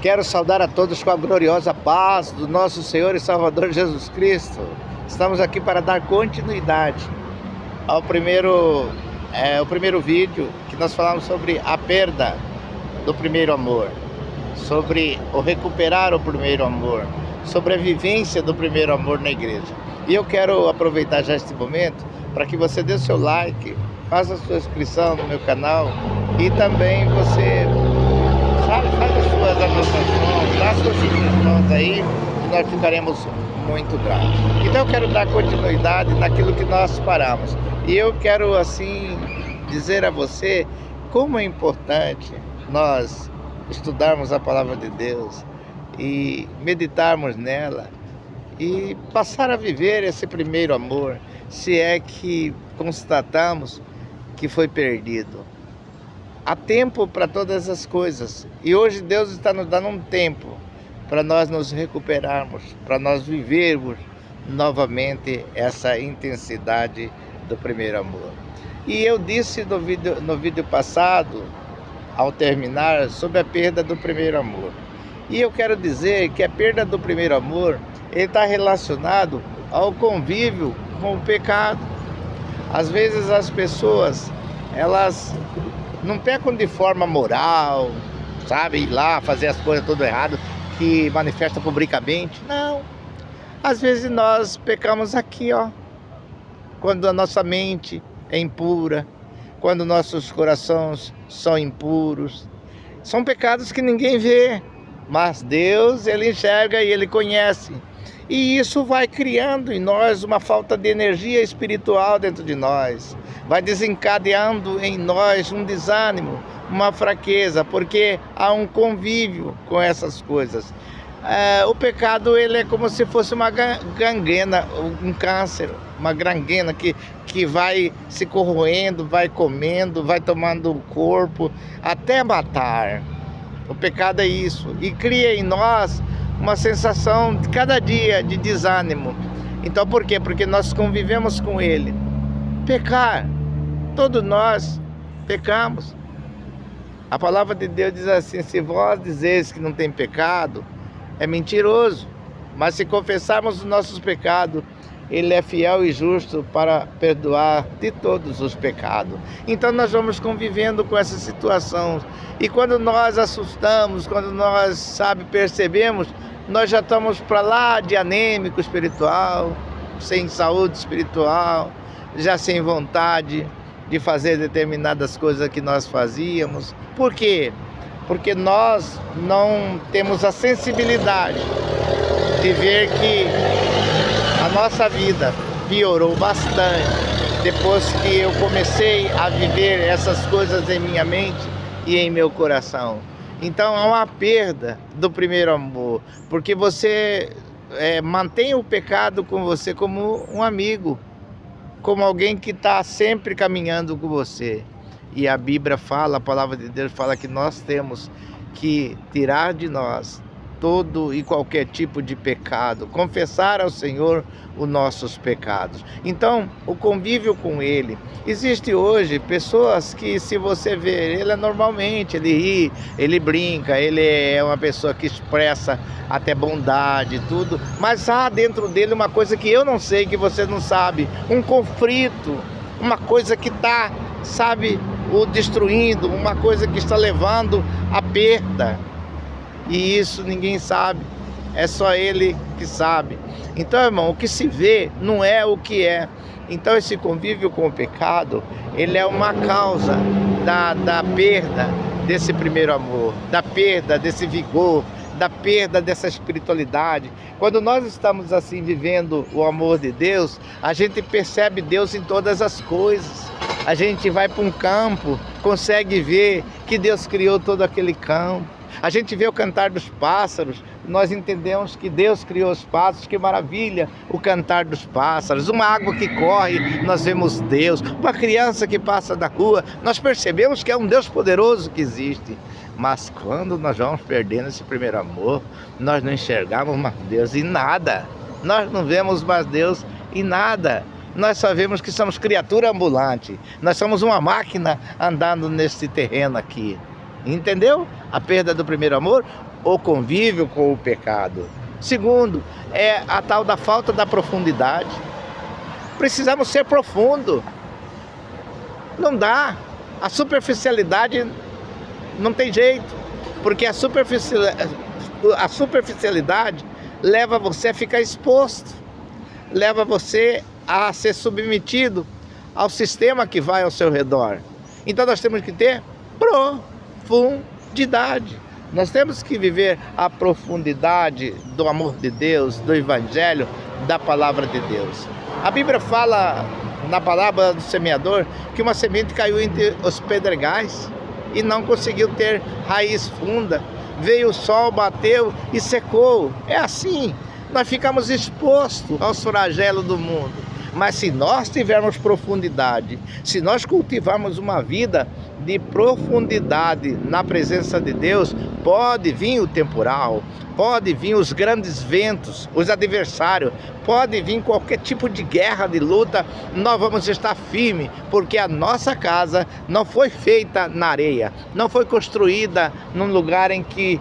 Quero saudar a todos com a gloriosa paz do nosso Senhor e Salvador Jesus Cristo. Estamos aqui para dar continuidade ao primeiro vídeo que nós falamos sobre a perda do primeiro amor, sobre o recuperar o primeiro amor, sobre a vivência do primeiro amor na igreja. E eu quero aproveitar já este momento para que você dê seu like, faça a sua inscrição no meu canal e também você faz as suas anotações, dá as suas sugestões aí, e nós ficaremos muito gratos. Então eu quero dar continuidade naquilo que nós paramos. E eu quero assim dizer a você como é importante nós estudarmos a palavra de Deus e meditarmos nela e passar a viver esse primeiro amor, se é que constatamos que foi perdido. Há tempo para todas as coisas e hoje Deus está nos dando um tempo para nós nos recuperarmos, para nós vivermos novamente essa intensidade do primeiro amor. E eu disse no vídeo passado, ao terminar, sobre a perda do primeiro amor. E eu quero dizer que a perda do primeiro amor está relacionado ao convívio com o pecado. Às vezes as pessoas, elas não pecam de forma moral, sabe, ir lá fazer as coisas tudo errado, que manifesta publicamente. Não. Às vezes nós pecamos aqui, ó, quando a nossa mente é impura, quando nossos corações são impuros. São pecados que ninguém vê, mas Deus, Ele enxerga e Ele conhece. E isso vai criando em nós uma falta de energia espiritual dentro de nós. Vai desencadeando em nós um desânimo, uma fraqueza, porque há um convívio com essas coisas. O pecado, ele é como se fosse uma gangrena, um câncer, uma gangrena que vai se corroendo, vai comendo, vai tomando o corpo até matar. O pecado é isso, e cria em nós uma sensação de cada dia de desânimo. Então por quê? Porque nós convivemos com ele. Pecar, todos nós pecamos. A palavra de Deus diz assim: se vós dizeis que não tem pecado, é mentiroso. Mas se confessarmos os nossos pecados, Ele é fiel e justo para perdoar de todos os pecados. Então nós vamos convivendo com essa situação. E quando nós assustamos, quando nós, percebemos, nós já estamos para lá de anêmico espiritual, sem saúde espiritual, já sem vontade de fazer determinadas coisas que nós fazíamos. Por quê? Porque nós não temos a sensibilidade de ver que a nossa vida piorou bastante depois que eu comecei a viver essas coisas em minha mente e em meu coração. Então há uma perda do primeiro amor, porque você mantém o pecado com você como um amigo, como alguém que está sempre caminhando com você. E a Bíblia fala, a palavra de Deus fala que nós temos que tirar de nós todo e qualquer tipo de pecado, confessar ao Senhor os nossos pecados. Então, o convívio com Ele. Existe hoje pessoas que, se você ver ele normalmente, ele ri, ele brinca, ele é uma pessoa que expressa até bondade, tudo, mas há dentro dele uma coisa que eu não sei, que você não sabe, um conflito, uma coisa que está, o destruindo, uma coisa que está levando à perda. E isso ninguém sabe, é só Ele que sabe. Então, irmão, o que se vê não é o que é. Então esse convívio com o pecado, ele é uma causa da perda desse primeiro amor, da perda desse vigor, da perda dessa espiritualidade. Quando nós estamos assim vivendo o amor de Deus, a gente percebe Deus em todas as coisas. A gente vai para um campo, consegue ver que Deus criou todo aquele campo. A gente vê o cantar dos pássaros, nós entendemos que Deus criou os pássaros, que maravilha o cantar dos pássaros. Uma água que corre, nós vemos Deus. Uma criança que passa na rua, nós percebemos que é um Deus poderoso que existe. Mas quando nós vamos perdendo esse primeiro amor, nós não enxergamos mais Deus em nada. Nós não vemos mais Deus em nada. Nós só vemos que somos criatura ambulante. Nós somos uma máquina andando nesse terreno aqui. Entendeu? A perda do primeiro amor. o convívio com o pecado. Segundo, é a tal da falta da profundidade. Precisamos ser profundo. Não dá. A superficialidade não tem jeito, porque a superficialidade leva você a ficar exposto, leva você a ser submetido ao sistema que vai ao seu redor. Então nós temos que ter profundidade. Nós temos que viver a profundidade do amor de Deus, do Evangelho, da Palavra de Deus. A Bíblia fala na palavra do semeador que uma semente caiu entre os pedregais e não conseguiu ter raiz funda. Veio o sol, bateu e secou. É assim, nós ficamos expostos aos flagelos do mundo. Mas se nós tivermos profundidade, se nós cultivarmos uma vida de profundidade na presença de Deus, pode vir o temporal, pode vir os grandes ventos, os adversários, pode vir qualquer tipo de guerra, de luta, nós vamos estar firmes, porque a nossa casa não foi feita na areia, não foi construída num lugar em que,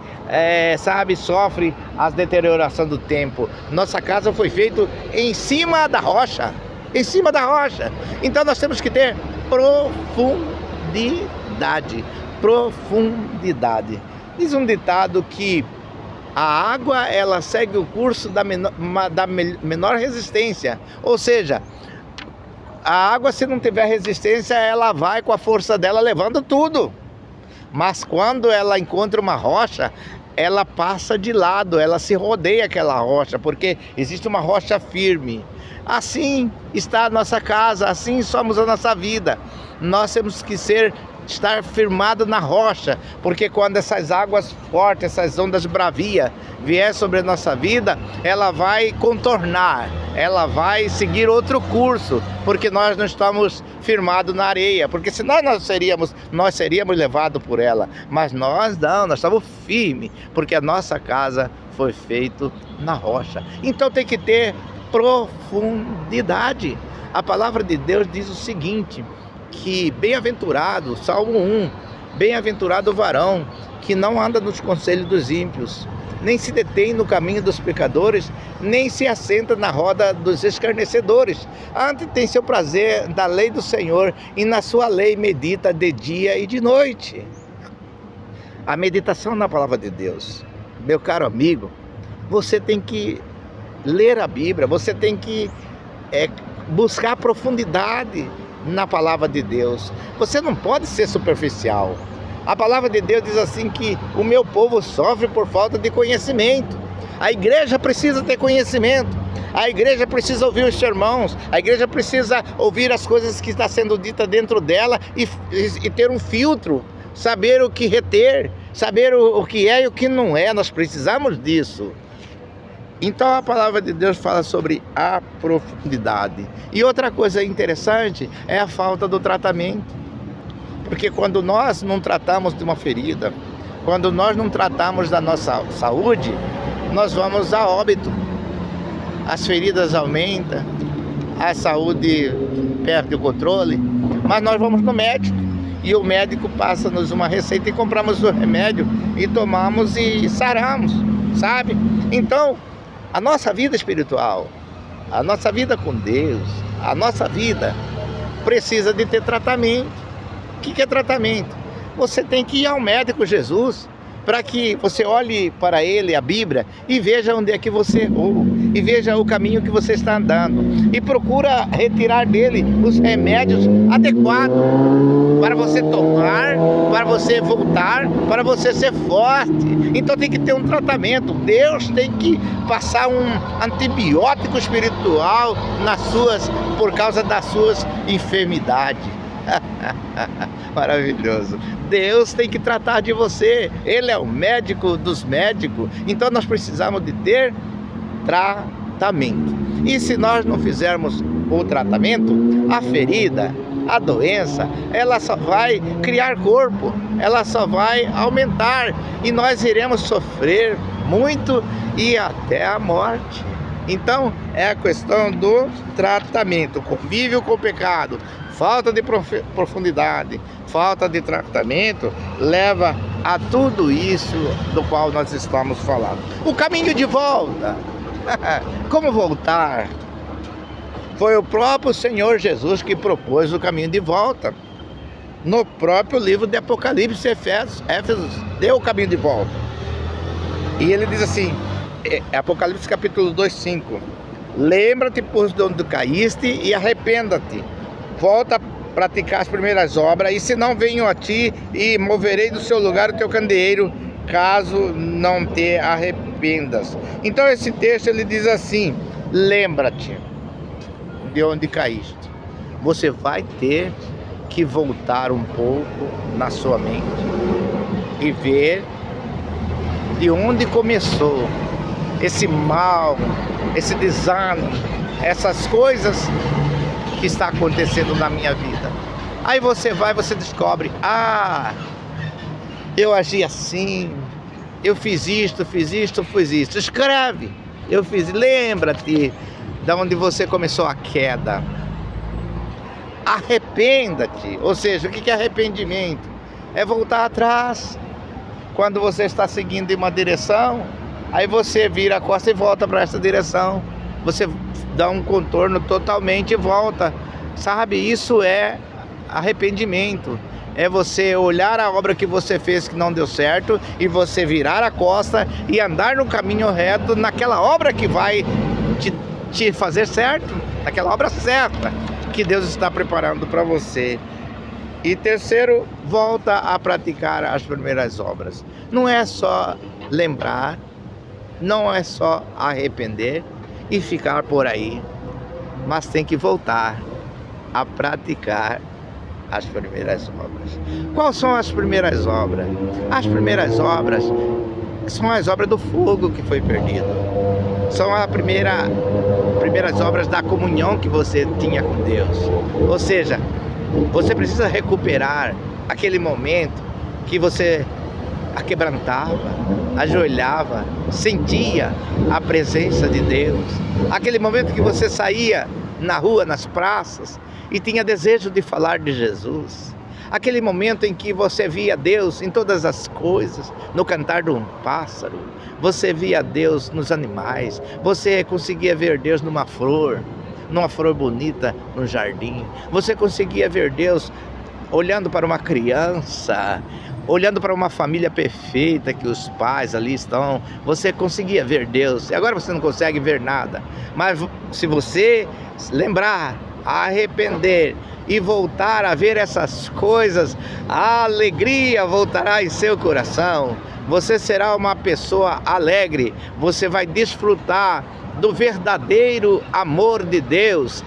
sofre as deteriorações do tempo. Nossa casa foi feita em cima da rocha, em cima da rocha. Então nós temos que ter profundidade. Diz um ditado que a água, ela segue o curso da menor resistência. Ou seja, a água, se não tiver resistência, ela vai com a força dela levando tudo. Mas quando ela encontra uma rocha, ela passa de lado, ela se rodeia aquela rocha, porque existe uma rocha firme. Assim está a nossa casa, assim somos a nossa vida. Nós temos que estar firmado na rocha, porque quando essas águas fortes, essas ondas bravias vier sobre a nossa vida, ela vai contornar, ela vai seguir outro curso, porque nós não estamos firmados na areia, porque senão nós seríamos levados por ela, mas nós não, nós estamos firmes, porque a nossa casa foi feita na rocha. Então tem que ter profundidade. A palavra de Deus diz o seguinte, que bem-aventurado, Salmo 1, bem-aventurado o varão que não anda nos conselhos dos ímpios, nem se detém no caminho dos pecadores, nem se assenta na roda dos escarnecedores. Antes tem seu prazer da lei do Senhor, e na sua lei medita de dia e de noite. A meditação na palavra de Deus, meu caro amigo, você tem que ler a Bíblia, você tem que buscar profundidade na palavra de Deus. Você não pode ser superficial. A palavra de Deus diz assim que o meu povo sofre por falta de conhecimento. A igreja precisa ter conhecimento. A igreja precisa ouvir os sermões. A igreja precisa ouvir as coisas que estão sendo ditas dentro dela e ter um filtro, saber o que reter, saber o que é e o que não é. Nós precisamos disso. Então a palavra de Deus fala sobre a profundidade. E outra coisa interessante é a falta do tratamento. Porque quando nós não tratamos de uma ferida, quando nós não tratamos da nossa saúde, nós vamos a óbito. As feridas aumentam, a saúde perde o controle, mas nós vamos no médico. E o médico passa-nos uma receita e compramos o remédio e tomamos e saramos, sabe? Então, a nossa vida espiritual, a nossa vida com Deus, a nossa vida precisa de ter tratamento. O que é tratamento? Você tem que ir ao médico Jesus para que você olhe para ele, a Bíblia, e veja onde é que você errou, e veja o caminho que você está andando, e procura retirar dele os remédios adequados para você tomar, para você voltar, para você ser forte. Então tem que ter um tratamento. Deus tem que passar um antibiótico espiritual por causa das suas enfermidades. Maravilhoso. Deus tem que tratar de você. Ele é o médico dos médicos. Então nós precisamos de ter tratamento. E se nós não fizermos o tratamento, a ferida, a doença, ela só vai criar corpo, ela só vai aumentar, e nós iremos sofrer muito e até a morte. Então é a questão do tratamento, convívio com o pecado, falta de profundidade, falta de tratamento leva a tudo isso do qual nós estamos falando. O caminho de volta. Como voltar? Foi o próprio Senhor Jesus que propôs o caminho de volta. No próprio livro de Apocalipse, Éfeso deu o caminho de volta. E ele diz assim, Apocalipse capítulo 2:5: lembra-te, pois, de onde caíste, e arrependa-te. Volta a praticar as primeiras obras, e se não venho a ti, e moverei do seu lugar o teu candeeiro, caso não te arrependas. Então esse texto ele diz assim: lembra-te de onde caíste. Você vai ter que voltar um pouco na sua mente e ver de onde começou esse mal, esse desânimo, essas coisas que está acontecendo na minha vida. Aí você descobre: eu agi assim, eu fiz isto. Escreve, lembra-te de onde você começou a queda. Arrependa-te. Ou seja, o que é arrependimento? É voltar atrás. Quando você está seguindo em uma direção, aí você vira a costa e volta para essa direção. Você dá um contorno totalmente e volta. Sabe, isso é arrependimento. É você olhar a obra que você fez que não deu certo e você virar a costa e andar no caminho reto naquela obra que vai te fazer certo, naquela obra certa que Deus está preparando para você. E terceiro, volta a praticar as primeiras obras. Não é só lembrar, não é só arrepender e ficar por aí, mas tem que voltar a praticar as primeiras obras. Quais são as primeiras obras? As primeiras obras são as obras do fogo que foi perdido. São as primeiras obras da comunhão que você tinha com Deus. Ou seja, você precisa recuperar aquele momento que você aquebrantava, ajoelhava, sentia a presença de Deus. Aquele momento que você saía na rua, nas praças, e tinha desejo de falar de Jesus. Aquele momento em que você via Deus em todas as coisas, no cantar de um pássaro, você via Deus nos animais, você conseguia ver Deus numa flor bonita no jardim, você conseguia ver Deus olhando para uma criança, olhando para uma família perfeita que os pais ali estão, você conseguia ver Deus. E agora você não consegue ver nada, mas se você lembrar, arrepender e voltar a ver essas coisas, a alegria voltará em seu coração. Você será uma pessoa alegre, você vai desfrutar do verdadeiro amor de Deus.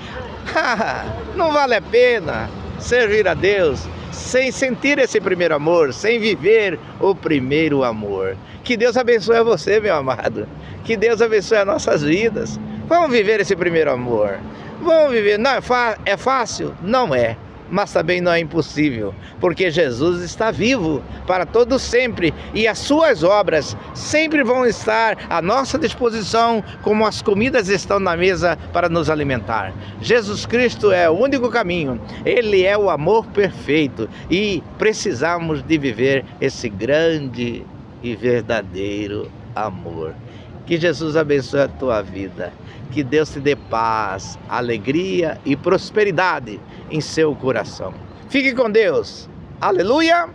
Não vale a pena servir a Deus sem sentir esse primeiro amor, sem viver o primeiro amor. Que Deus abençoe você, meu amado. Que Deus abençoe as nossas vidas. Vamos viver esse primeiro amor. Vamos viver. Não é fácil? Não é. Mas também não é impossível, porque Jesus está vivo para todo sempre, e as suas obras sempre vão estar à nossa disposição, como as comidas estão na mesa para nos alimentar. Jesus Cristo é o único caminho, Ele é o amor perfeito, e precisamos de viver esse grande e verdadeiro amor. Que Jesus abençoe a tua vida, que Deus te dê paz, alegria e prosperidade em seu coração. Fique com Deus. Aleluia!